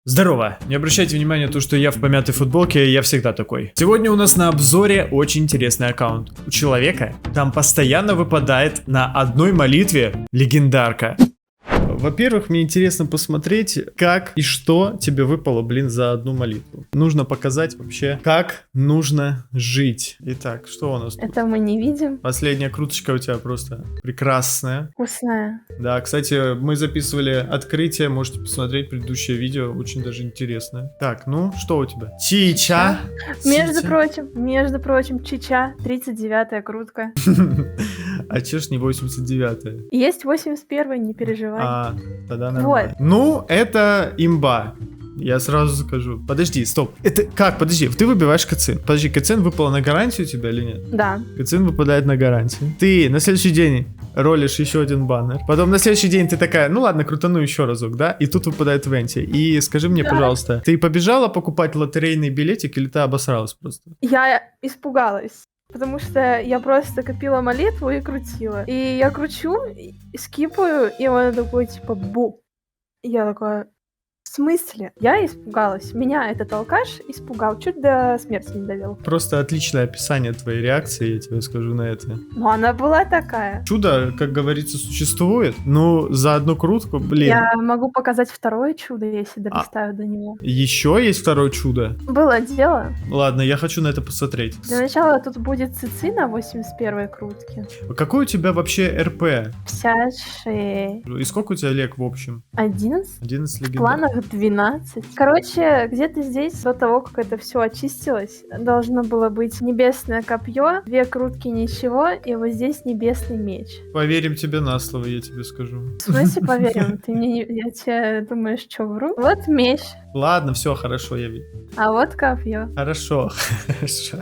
Здорово! Не обращайте внимания на то, что я в помятой футболке, я всегда такой. Сегодня у нас на обзоре очень интересный аккаунт. У человека там постоянно выпадает на одной молитве легендарка. Во-первых, мне интересно посмотреть, как и что тебе выпало, за одну молитву. Нужно показать вообще, как нужно жить. Итак, что у нас тут? Это мы не видим. Последняя круточка у тебя просто прекрасная. Вкусная. Да, кстати, мы записывали открытие, можете посмотреть предыдущее видео, очень даже интересное. Так, ну, что у тебя? Чича. Между прочим, Чича, 39-я крутка. А че ж не 89-я? Есть 81-я, не переживай. Тогда нормально. Вот. Ну, это имба. Я сразу скажу. Подожди, стоп. Это как? Подожди, ты выбиваешь кацин. Подожди, кацин выпала на гарантию у тебя или нет? Да. Кацин выпадает на гарантию. Ты на следующий день ролишь еще один баннер. Потом на следующий день ты такая, ну ладно, крутану еще разок, да? И тут выпадает Венти. И скажи мне, пожалуйста, ты побежала покупать лотерейный билетик или ты обосралась просто? Я испугалась. Потому что я просто копила молитву и крутила. И я кручу, скипаю, и он такой, типа, бу. И я такая... В смысле? Я испугалась. Меня этот алкаш испугал. Чуть до смерти не довел. Просто отличное описание твоей реакции, я тебе скажу на это. Но она была такая. Чудо, как говорится, существует. Ну, за одну крутку, блин. Я могу показать второе чудо, если долистаю до него. Еще есть второе чудо? Было дело. Ладно, я хочу на это посмотреть. Для начала тут будет цицы на 81-й крутке. Какой у тебя вообще РП? 56. И сколько у тебя лег в общем? 11? 11 В легендар. планах 12. Короче, где-то здесь, до того, как это все очистилось, должно было быть небесное копье, 2 крутки ничего, и вот здесь небесный меч. Поверим тебе на слово, я тебе скажу. В смысле поверим? Ты мне не... Я тебе думаешь, что вру? Вот меч, Ладно, все, хорошо, я вижу. а вот копье. Хорошо, хорошо.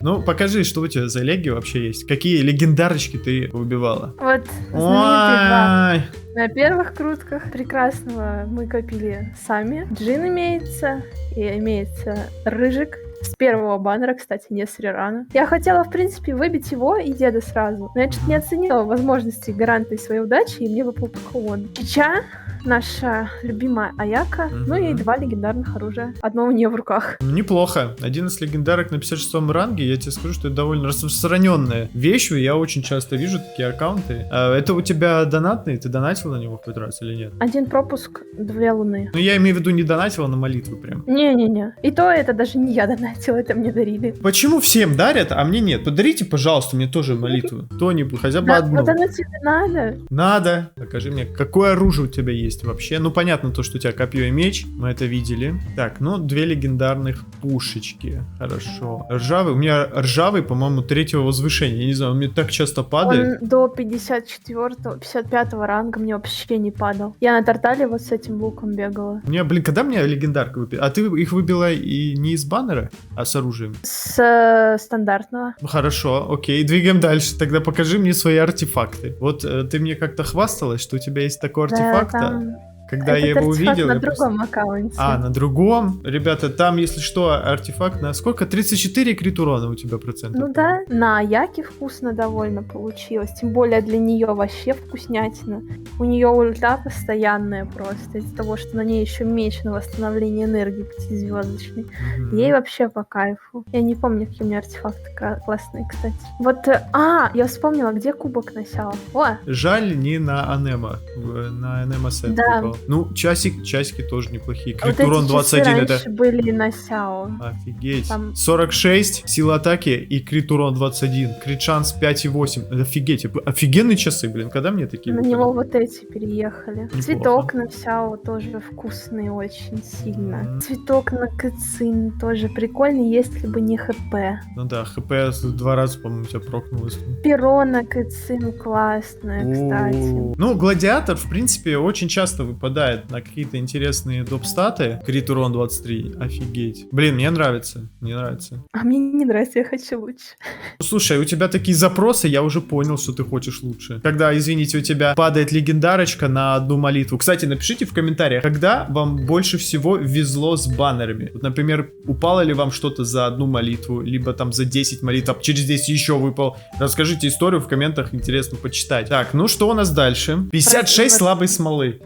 Ну, покажи, что у тебя за леги вообще есть. Какие легендарочки ты выбивала? Вот знаменитые два. Ой. На первых крутках прекрасного мы копили сами. Джин имеется, и имеется рыжик. С первого баннера, кстати, не с рерана. Я хотела, в принципе, выбить его и деда сразу. Но я чуть не оценила возможности гаранта своей удачи, и мне выпал только он. Чича, наша любимая Аяка, ну и 2 легендарных оружия. Одно у нее в руках. Неплохо. 11 легендарок на 56-м ранге, я тебе скажу, что это довольно распространенная вещь. Я очень часто вижу такие аккаунты. Это у тебя донатный? Ты донатил на него хоть раз или нет? 1 пропуск, 2 луны. Ну, я имею в виду не донатила на молитву прям. Не-не-не. И то это даже не я донатила, это мне дарили. Почему всем дарят, а мне нет? Подарите, пожалуйста, мне тоже молитву. Кто-нибудь, хотя бы одну. Вот оно тебе надо. Надо. Покажи мне, какое оружие у тебя есть вообще. Ну, понятно то, что у тебя копье и меч. Мы это видели. Так, ну, 2 легендарных пушечки. Хорошо. Ржавый. У меня ржавый, по-моему, 3-го возвышения. Я не знаю, он мне так часто падает. Он до 54-го, 55-го ранга мне вообще не падал. Я на Тартале вот с этим луком бегала. У меня, когда мне легендарка выпила? А ты их выбила и не из баннера, а с оружием? С стандартного. Ну, хорошо, окей, двигаем дальше. Тогда покажи мне свои артефакты. Вот ты мне как-то хвасталась, что у тебя есть такой артефакт. Там... Когда я его увидел... на другом аккаунте. На другом? Ребята, там, если что, артефакт на сколько? 34 крит урона у тебя процентов. Ну да, на Аяке вкусно довольно получилось. Тем более для нее вообще вкуснятина. У нее ульта постоянная просто. Из-за того, что на ней еще меч на восстановление энергии 5-звездочный. Ей вообще по кайфу. Я не помню, какие у меня артефакты классные, кстати. Вот, я вспомнила, где кубок носила. О! Жаль, не на Анема. На Анема сет. Да. Ну, часики тоже неплохие. Крит вот урон 21 это... были на Сяо. Офигеть. Там... 46 сила атаки и крит урон 21. Крит шанс 5,8. Это офигеть. Офигенные часы, блин. Когда мне такие На выпали? него вот эти переехали. Неплохо. Цветок на Сяо тоже вкусный очень сильно. Цветок на Кэцин тоже прикольный, если бы не ХП. Ну да, ХП 2 раза, по-моему, у тебя прокнулось. Перо на Кэцин классное, кстати. Ну, гладиатор, в принципе, очень часто выпадает на какие-то интересные доп-статы. Крит урон 23. Офигеть. Блин, мне нравится. Мне нравится. А мне не нравится, я хочу лучше. Слушай, у тебя такие запросы, я уже понял, что ты хочешь лучше. Когда, извините, у тебя падает легендарочка на одну молитву. Кстати, напишите в комментариях, когда вам больше всего везло с баннерами. Вот, например, упало ли вам что-то за одну молитву, либо там за 10 молитв, а через 10 еще выпал. Расскажите историю в комментах, интересно почитать. Так, ну что у нас дальше? 56 слабой смолы.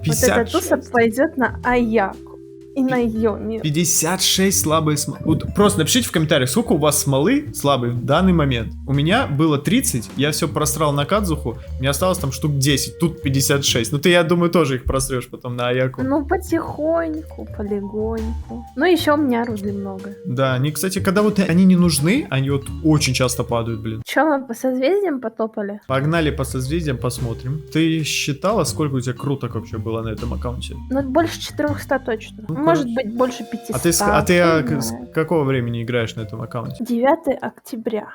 56. Вот эта туса пойдет на Аяку. И на ее мир. 56 слабые смолы. Вот просто напишите в комментариях, сколько у вас смолы слабой в данный момент. У меня было 30, я все просрал на Кадзуху, мне осталось там штук 10, тут 56. Ну ты, я думаю, тоже их просрешь потом на Аяку. Ну, потихоньку, полегоньку. Ну, еще у меня руды много. Да, они, кстати, когда вот они не нужны, они вот очень часто падают, блин. Че, мы по созвездиям потопали? Погнали по созвездиям, посмотрим. Ты считала, сколько у тебя круток вообще было на этом аккаунте? Ну, больше 400 точно. Ну, Может короче. быть, больше 500. А ты не с знаю. какого времени играешь на этом аккаунте? 9 октября.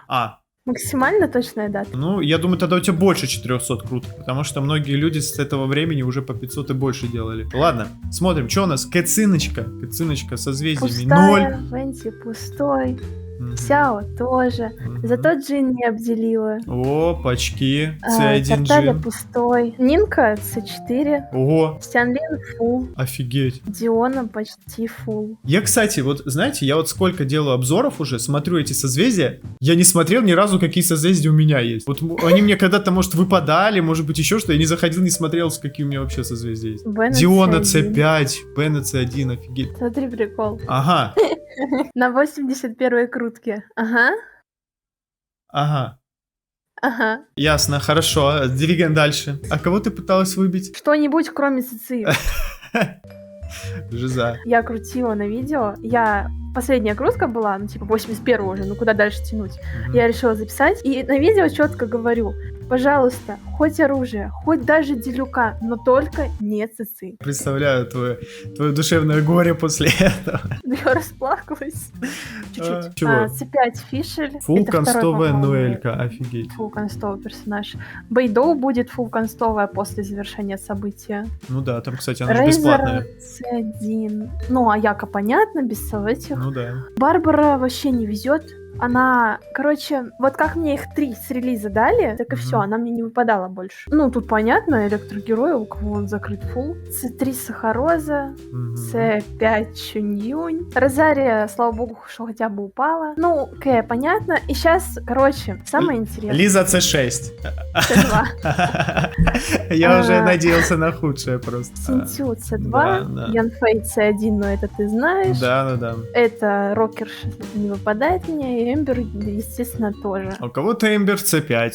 Максимально точная дата. Ну, я думаю, тогда у тебя больше 400 круток, потому что многие люди с этого времени уже по 500 и больше делали. Ладно, смотрим, что у нас? Кэциночка со созвездиями 0. Пустая, Венти пустой. Мгм. Сяо тоже. Мгм. Зато Джин не обделила. Опачки, C1 Тарталя Джин. пустой. Нинка C4. Ого, Сянлин фул. офигеть. Диона почти фул. Я, кстати, вот, знаете, я вот сколько делаю обзоров уже, смотрю эти созвездия, я не смотрел ни разу, какие созвездия у меня есть. Вот они мне когда-то, может, выпадали, может быть, еще что, я не заходил, не смотрел, какие у меня вообще созвездия есть. Беннет Диона C1. C5, Беннет C1, офигеть. Смотри, прикол. Ага, На 81-й крутке. Ага. Ага. ясно, хорошо, двигаем дальше. А кого ты пыталась выбить? Что-нибудь, кроме ЦЦИ. Жиза. Я крутила на видео. Последняя крутка была, ну, типа, 81 уже, ну, куда дальше тянуть. Мгм. Я решила записать. И на видео четко говорю, пожалуйста, хоть оружие, хоть даже делюка, но только не ЦЦИ. Представляю твое душевное горе после этого. Я расплакалась. Чуть-чуть. Чего? C5 Фишель. Фул Это второй, констовая по-моему, Ноэлька, офигеть. фул констовый персонаж. Бэйдоу будет фул констовая после завершения события. Ну да, там, кстати, она же бесплатная. Рейзер C1. Ну, а Яка, понятно, без этих. Ну да. Барбара вообще не везет. Она, короче, вот как мне их 3 с релиза дали, так и Мгм. все, она мне не выпадала больше. Ну, тут понятно, электрогерой, у кого он закрыт фул. C3 Сахароза, Мгм. C5 Чуньюнь. Розария, слава богу, что хотя бы упала. Ну, понятно. И сейчас, короче, самое интересное. Лиза C6. C2. Я уже А. надеялся на худшее просто. Синтю C2. Да. Янфей C1, но это ты знаешь. Да. Это рокерша не выпадает мне, и Эмбер, естественно, тоже. А у кого-то Эмбер C5.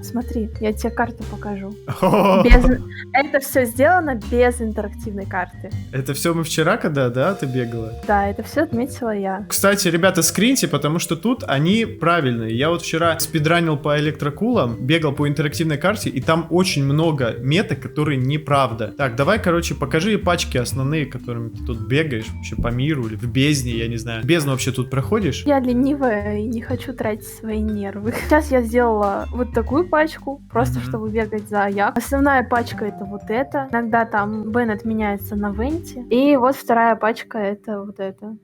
Смотри, я тебе карту покажу. О, Это все сделано без интерактивной карты. Это все мы вчера, когда, да, ты бегала? Да, это все отметила я. Кстати, ребята, скриньте, потому что тут они правильные. Я вот вчера спидранил по электрокулам, бегал по интерактивной карте, и там очень много меток, которые неправда. Так, давай, короче, покажи пачки основные, которыми ты тут бегаешь, вообще по миру или в бездне, я не знаю. Бездну вообще тут проходишь? Я ленивая и не хочу тратить свои нервы. Сейчас я сделала вот такую пачку, просто Мгм. чтобы бегать за Аяк. Основная пачка это вот это. Иногда там Беннет меняется на Венти. И вот вторая пачка это вот это.